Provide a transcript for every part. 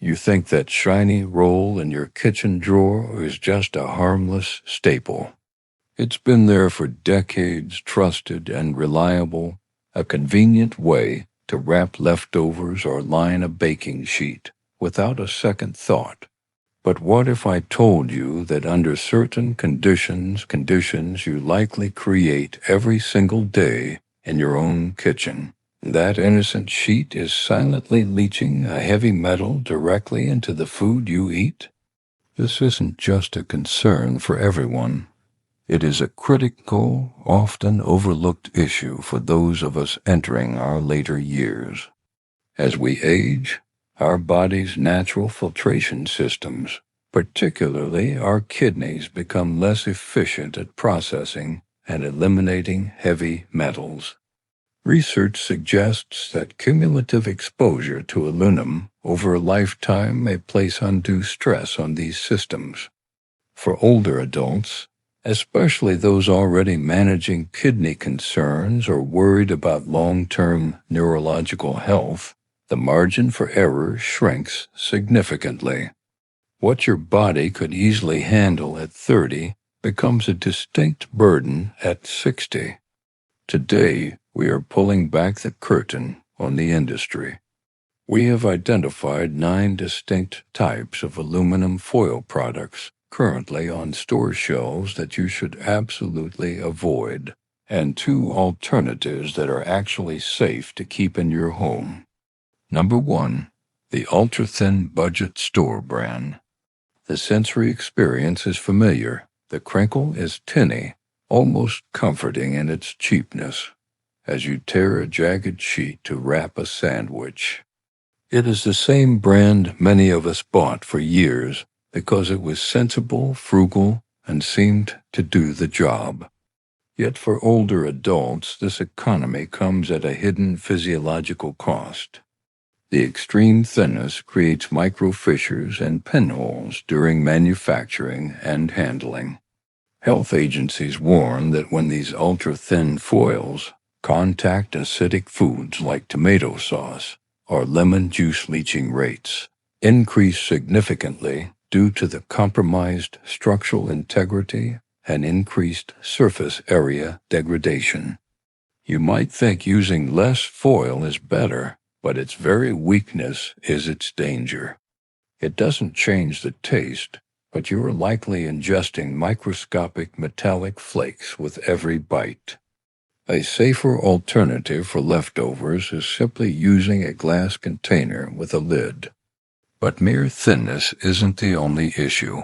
You think that shiny roll in your kitchen drawer is just a harmless staple. It's been there for decades, trusted and reliable, a convenient way to wrap leftovers or line a baking sheet without a second thought. But what if I told you that under certain conditions you likely create every single day in your own kitchen, that innocent sheet is silently leaching a heavy metal directly into the food you eat? This isn't just a concern for everyone. It is a critical, often overlooked issue for those of us entering our later years. As we age, our body's natural filtration systems, particularly our kidneys, become less efficient at processing and eliminating heavy metals. Research suggests that cumulative exposure to aluminum over a lifetime may place undue stress on these systems. For older adults, especially those already managing kidney concerns or worried about long-term neurological health, the margin for error shrinks significantly. What your body could easily handle at 30 becomes a distinct burden at 60. Today, we are pulling back the curtain on the industry. We have identified 9 distinct types of aluminum foil products currently on store shelves that you should absolutely avoid, and 2 alternatives that are actually safe to keep in your home. Number 1, the ultra-thin budget store brand. The sensory experience is familiar. The crinkle is tinny, almost comforting in its cheapness, as you tear a jagged sheet to wrap a sandwich. It is the same brand many of us bought for years because it was sensible, frugal, and seemed to do the job. Yet for older adults, this economy comes at a hidden physiological cost. The extreme thinness creates microfissures and pinholes during manufacturing and handling. Health agencies warn that when these ultra-thin foils contact acidic foods like tomato sauce or lemon juice, leaching rates increase significantly due to the compromised structural integrity and increased surface area degradation. You might think using less foil is better, but its very weakness is its danger. It doesn't change the taste, but you are likely ingesting microscopic metallic flakes with every bite. A safer alternative for leftovers is simply using a glass container with a lid. But mere thinness isn't the only issue.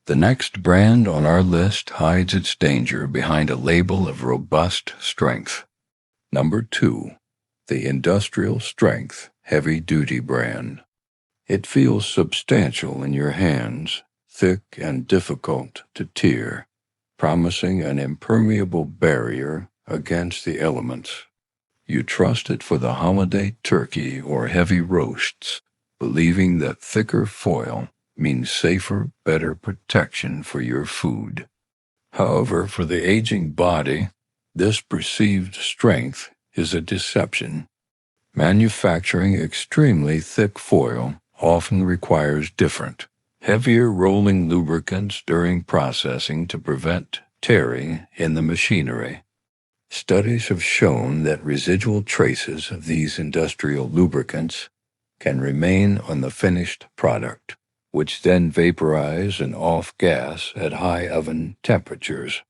The next brand on our list hides its danger behind a label of robust strength. Number 2, the industrial strength heavy-duty brand. It feels substantial in your hands, thick and difficult to tear, promising an impermeable barrier against the elements. You trust it for the holiday turkey or heavy roasts, believing that thicker foil means safer, better protection for your food. However, for the aging body, this perceived strength is a deception. Manufacturing extremely thick foil often requires different, heavier rolling lubricants during processing to prevent tearing in the machinery. Studies have shown that residual traces of these industrial lubricants can remain on the finished product, which then vaporize and off-gas at high oven temperatures.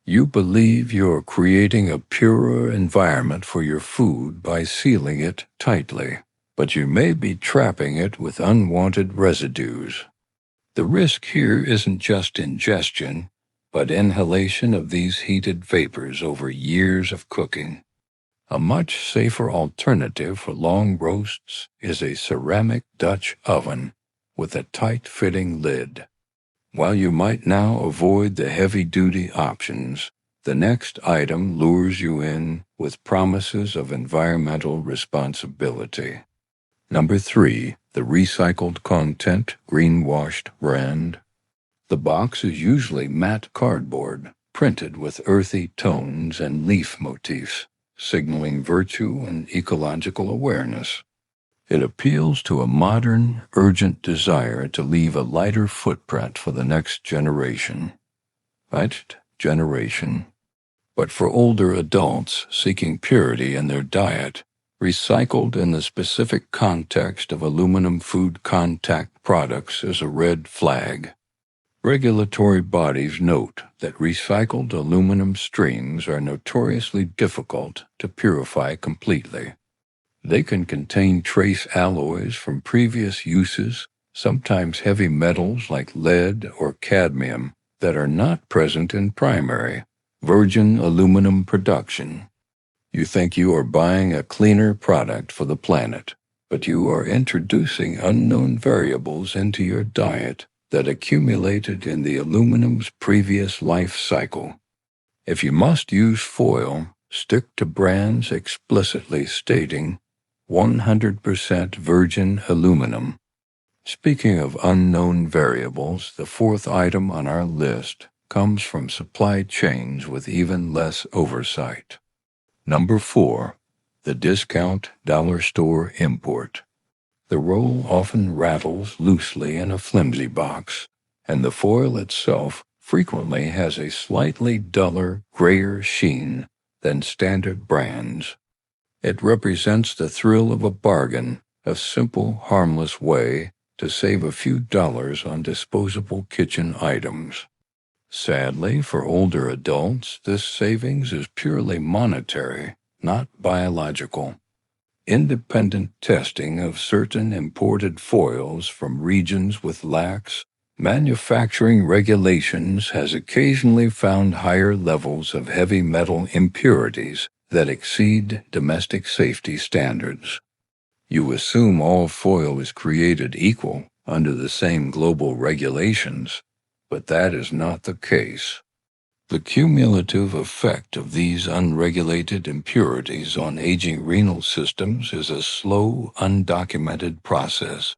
You believe you're creating a purer environment for your food by sealing it tightly, but you may be trapping it with unwanted residues. The risk here isn't just ingestion, but inhalation of these heated vapors over years of cooking. A much safer alternative for long roasts is a ceramic Dutch oven with a tight-fitting lid. While you might now avoid the heavy-duty options, the next item lures you in with promises of environmental responsibility. Number 3, the recycled content greenwashed brand. The box is usually matte cardboard, printed with earthy tones and leaf motifs, signaling virtue and ecological awareness. It appeals to a modern, urgent desire to leave a lighter footprint for the next generation. Next generation. But for older adults seeking purity in their diet, recycled in the specific context of aluminum food contact products is a red flag. Regulatory bodies note that recycled aluminum streams are notoriously difficult to purify completely. They can contain trace alloys from previous uses, sometimes heavy metals like lead or cadmium, that are not present in primary, virgin aluminum production. You think you are buying a cleaner product for the planet, but you are introducing unknown variables into your diet that accumulated in the aluminum's previous life cycle. If you must use foil, stick to brands explicitly stating 100% virgin aluminum. Speaking of unknown variables, the fourth item on our list comes from supply chains with even less oversight. Number 4, the discount dollar store import. The roll often rattles loosely in a flimsy box, and the foil itself frequently has a slightly duller, grayer sheen than standard brands. It represents the thrill of a bargain, a simple, harmless way to save a few dollars on disposable kitchen items. Sadly, for older adults, this savings is purely monetary, not biological. Independent testing of certain imported foils from regions with lax manufacturing regulations has occasionally found higher levels of heavy metal impurities that exceed domestic safety standards. You assume all foil is created equal under the same global regulations, but that is not the case. The cumulative effect of these unregulated impurities on aging renal systems is a slow, undocumented process.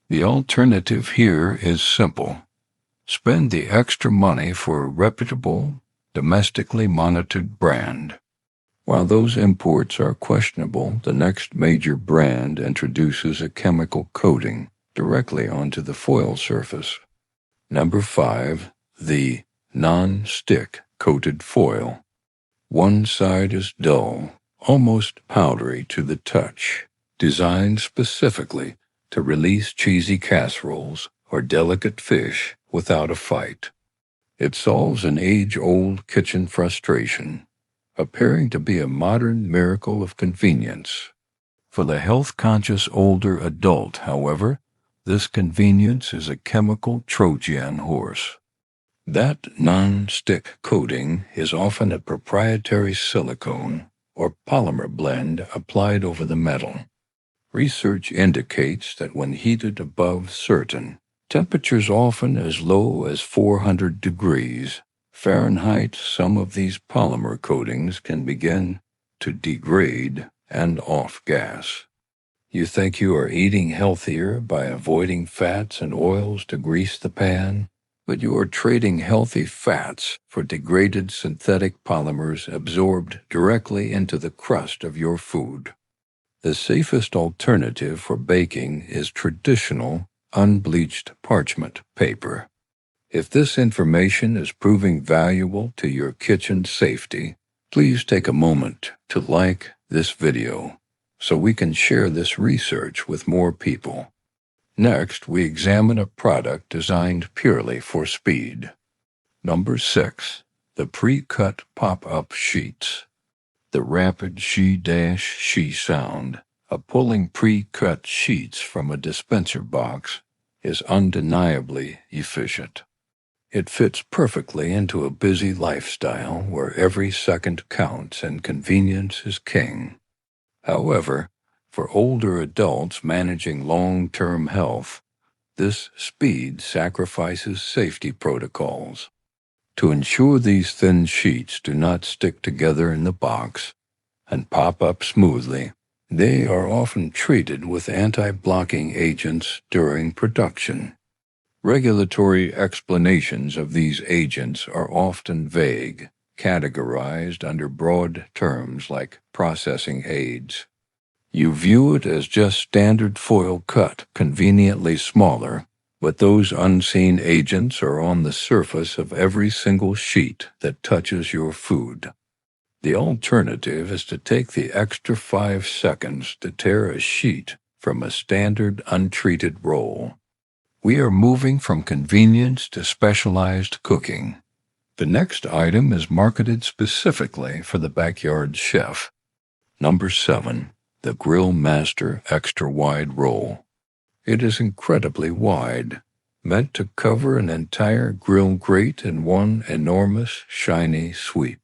The alternative here is simple. Spend the extra money for a reputable, domestically monitored brand. While those imports are questionable, the next major brand introduces a chemical coating directly onto the foil surface. Number 5, the non-stick coated foil. One side is dull, almost powdery to the touch, designed specifically to release cheesy casseroles or delicate fish without a fight. It solves an age-old kitchen frustration, appearing to be a modern miracle of convenience. For the health-conscious older adult, however, this convenience is a chemical Trojan horse. That non-stick coating is often a proprietary silicone or polymer blend applied over the metal. Research indicates that when heated above certain temperatures, often as low as 400 degrees Fahrenheit, some of these polymer coatings can begin to degrade and off-gas. You think you are eating healthier by avoiding fats and oils to grease the pan, but you are trading healthy fats for degraded synthetic polymers absorbed directly into the crust of your food. The safest alternative for baking is traditional, unbleached parchment paper. If this information is proving valuable to your kitchen safety, please take a moment to like this video so we can share this research with more people. Next, we examine a product designed purely for speed. Number 6, the pre-cut pop-up sheets. The rapid she sound of pulling pre-cut sheets from a dispenser box is undeniably efficient. It fits perfectly into a busy lifestyle where every second counts and convenience is king. However, for older adults managing long-term health, this speed sacrifices safety protocols. To ensure these thin sheets do not stick together in the box and pop up smoothly, they are often treated with anti-blocking agents during production. Regulatory explanations of these agents are often vague, categorized under broad terms like processing aids. You view it as just standard foil cut, conveniently smaller, but those unseen agents are on the surface of every single sheet that touches your food. The alternative is to take the extra 5 seconds to tear a sheet from a standard untreated roll. We are moving from convenience to specialized cooking. The next item is marketed specifically for the backyard chef. Number 7. The Grill Master Extra Wide Roll. It is incredibly wide, meant to cover an entire grill grate in one enormous, shiny sweep.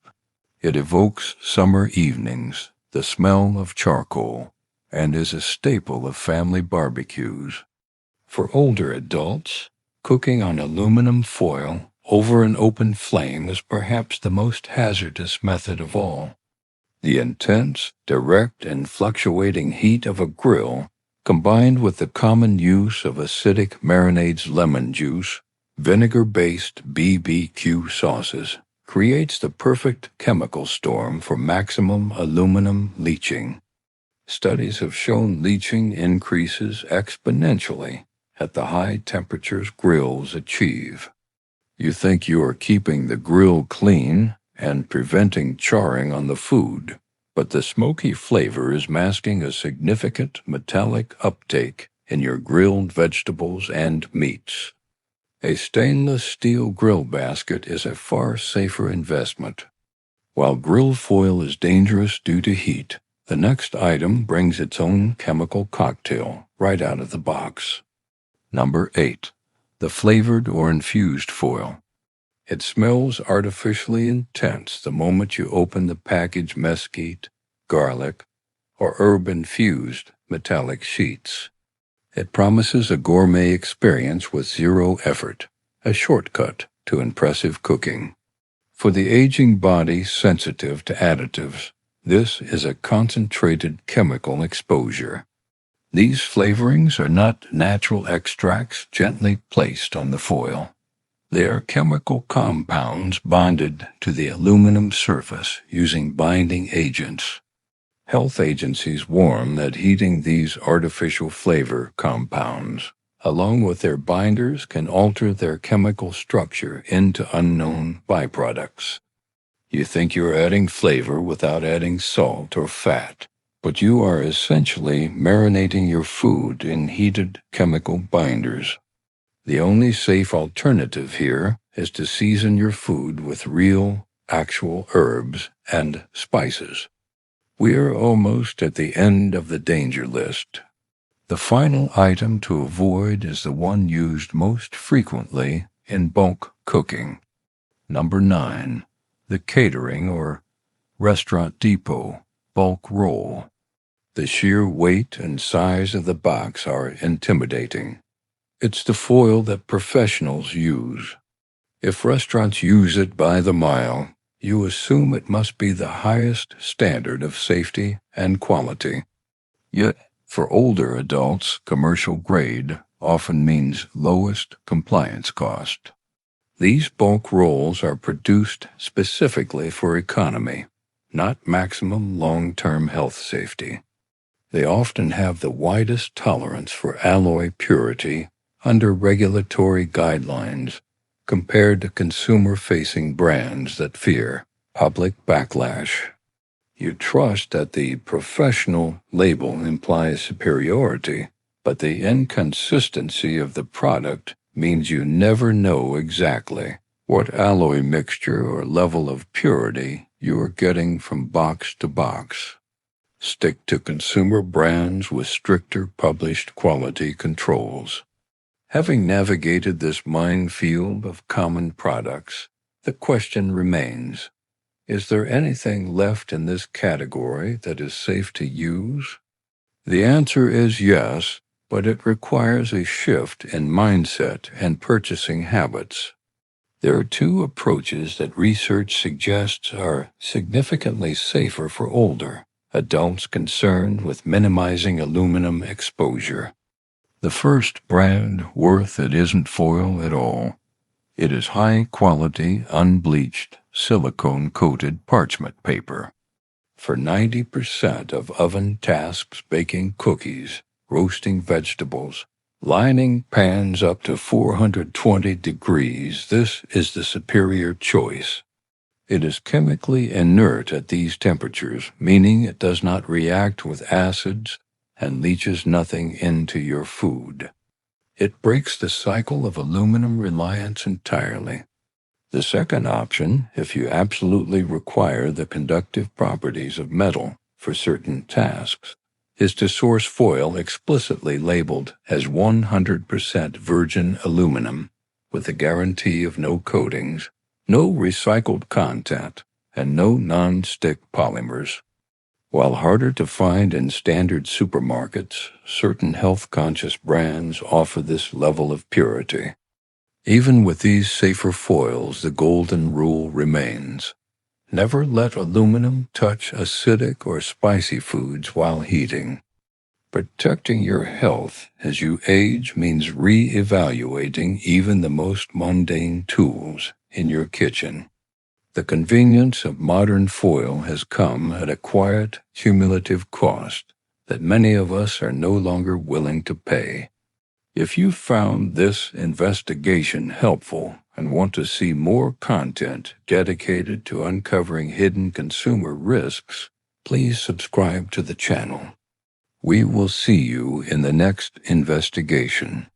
It evokes summer evenings, the smell of charcoal, and is a staple of family barbecues. For older adults, cooking on aluminum foil over an open flame is perhaps the most hazardous method of all. The intense, direct, and fluctuating heat of a grill, combined with the common use of acidic marinades, lemon juice, vinegar-based BBQ sauces, creates the perfect chemical storm for maximum aluminum leaching. Studies have shown leaching increases exponentially at the high temperatures grills achieve. You think you are keeping the grill clean and preventing charring on the food, but the smoky flavor is masking a significant metallic uptake in your grilled vegetables and meats. A stainless steel grill basket is a far safer investment. While grill foil is dangerous due to heat, the next item brings its own chemical cocktail right out of the box. Number 8. The flavored or infused foil. It smells artificially intense the moment you open the packaged mesquite, garlic, or herb-infused metallic sheets. It promises a gourmet experience with zero effort, a shortcut to impressive cooking. For the aging body sensitive to additives, this is a concentrated chemical exposure. These flavorings are not natural extracts gently placed on the foil. They are chemical compounds bonded to the aluminum surface using binding agents. Health agencies warn that heating these artificial flavor compounds, along with their binders, can alter their chemical structure into unknown byproducts. You think you're adding flavor without adding salt or fat, but you are essentially marinating your food in heated chemical binders. The only safe alternative here is to season your food with real, actual herbs and spices. We are almost at the end of the danger list. The final item to avoid is the one used most frequently in bulk cooking. Number 9. The catering or restaurant depot bulk roll. The sheer weight and size of the box are intimidating. It's the foil that professionals use. If restaurants use it by the mile, you assume it must be the highest standard of safety and quality. Yet, for older adults, commercial grade often means lowest compliance cost. These bulk rolls are produced specifically for economy, not maximum long-term health safety. They often have the widest tolerance for alloy purity under regulatory guidelines compared to consumer-facing brands that fear public backlash. You trust that the professional label implies superiority, but the inconsistency of the product means you never know exactly what alloy mixture or level of purity you are getting from box to box. Stick to consumer brands with stricter published quality controls. Having navigated this minefield of common products, the question remains, is there anything left in this category that is safe to use? The answer is yes, but it requires a shift in mindset and purchasing habits. There are 2 approaches that research suggests are significantly safer for older adults concerned with minimizing aluminum exposure. The first brand worth it isn't foil at all. It is high-quality, unbleached, silicone-coated parchment paper. for 90% of oven tasks: baking cookies, roasting vegetables, lining pans up to 420 degrees. This is the superior choice. It is chemically inert at these temperatures, meaning it does not react with acids and leaches nothing into your food. It breaks the cycle of aluminum reliance entirely. The second option, if you absolutely require the conductive properties of metal for certain tasks, is to source foil explicitly labeled as 100% virgin aluminum, with the guarantee of no coatings, no recycled content, and no non-stick polymers. While harder to find in standard supermarkets, certain health-conscious brands offer this level of purity. Even with these safer foils, the golden rule remains: never let aluminum touch acidic or spicy foods while heating. Protecting your health as you age means re-evaluating even the most mundane tools in your kitchen. The convenience of modern foil has come at a quiet, cumulative cost that many of us are no longer willing to pay. If you found this investigation helpful and want to see more content dedicated to uncovering hidden consumer risks, please subscribe to the channel. We will see you in the next investigation.